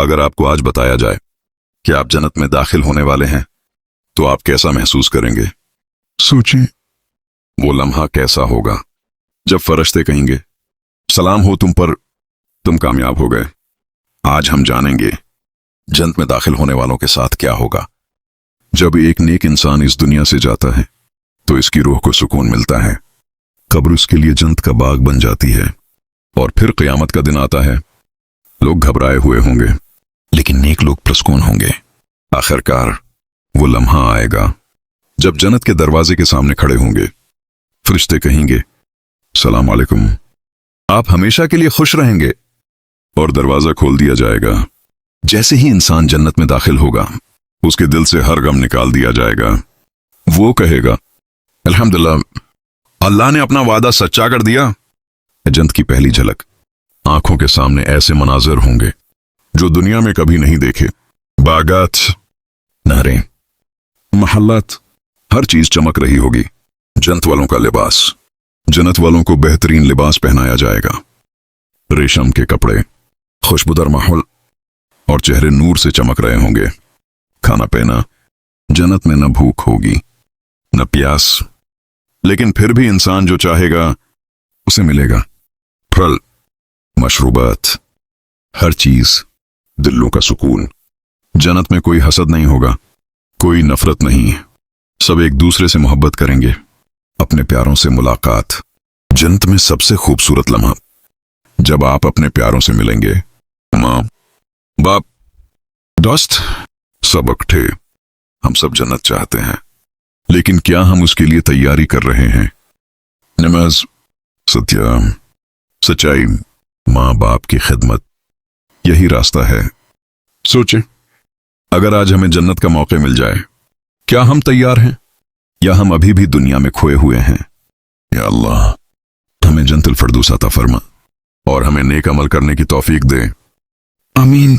اگر آپ کو آج بتایا جائے کہ آپ جنت میں داخل ہونے والے ہیں تو آپ کیسا محسوس کریں گے؟ سوچیں وہ لمحہ کیسا ہوگا جب فرشتے کہیں گے سلام ہو تم پر، تم کامیاب ہو گئے۔ آج ہم جانیں گے جنت میں داخل ہونے والوں کے ساتھ کیا ہوگا۔ جب ایک نیک انسان اس دنیا سے جاتا ہے تو اس کی روح کو سکون ملتا ہے، قبر اس کے لیے جنت کا باغ بن جاتی ہے، اور پھر قیامت کا دن آتا ہے۔ لوگ گھبرائے ہوئے ہوں گے لیکن نیک لوگ پرسکون ہوں گے۔ آخرکار وہ لمحہ آئے گا جب جنت کے دروازے کے سامنے کھڑے ہوں گے، فرشتے کہیں گے سلام علیکم، آپ ہمیشہ کے لیے خوش رہیں گے، اور دروازہ کھول دیا جائے گا۔ جیسے ہی انسان جنت میں داخل ہوگا اس کے دل سے ہر غم نکال دیا جائے گا۔ وہ کہے گا الحمدللہ، اللہ نے اپنا وعدہ سچا کر دیا۔ جنت کی پہلی جھلک، آنکھوں کے سامنے ایسے مناظر ہوں گے جو دنیا میں کبھی نہیں دیکھے۔ باغات، نہریں، محلات، ہر چیز چمک رہی ہوگی۔ جنت والوں کا لباس، جنت والوں کو بہترین لباس پہنایا جائے گا، ریشم کے کپڑے، خوشبودار ماحول، اور چہرے نور سے چمک رہے ہوں گے۔ کھانا پینا، جنت میں نہ بھوک ہوگی نہ پیاس، لیکن پھر بھی انسان جو چاہے گا اسے ملے گا۔ پھل، مشروبات، ہر چیز، دلوں کا سکون۔ جنت میں کوئی حسد نہیں ہوگا، کوئی نفرت نہیں، سب ایک دوسرے سے محبت کریں گے۔ اپنے پیاروں سے ملاقات، جنت میں سب سے خوبصورت لمحہ جب آپ اپنے پیاروں سے ملیں گے۔ ماں، باپ، دوست، سب اکٹھے۔ ہم سب جنت چاہتے ہیں، لیکن کیا ہم اس کے لیے تیاری کر رہے ہیں؟ نماز، ستیہ، سچائی، ماں باپ کی خدمت، یہی راستہ ہے۔ سوچیں، اگر آج ہمیں جنت کا موقع مل جائے، کیا ہم تیار ہیں یا ہم ابھی بھی دنیا میں کھوئے ہوئے ہیں؟ یا اللہ، ہمیں جنت الفردوس عطا فرما اور ہمیں نیک عمل کرنے کی توفیق دے۔ آمین۔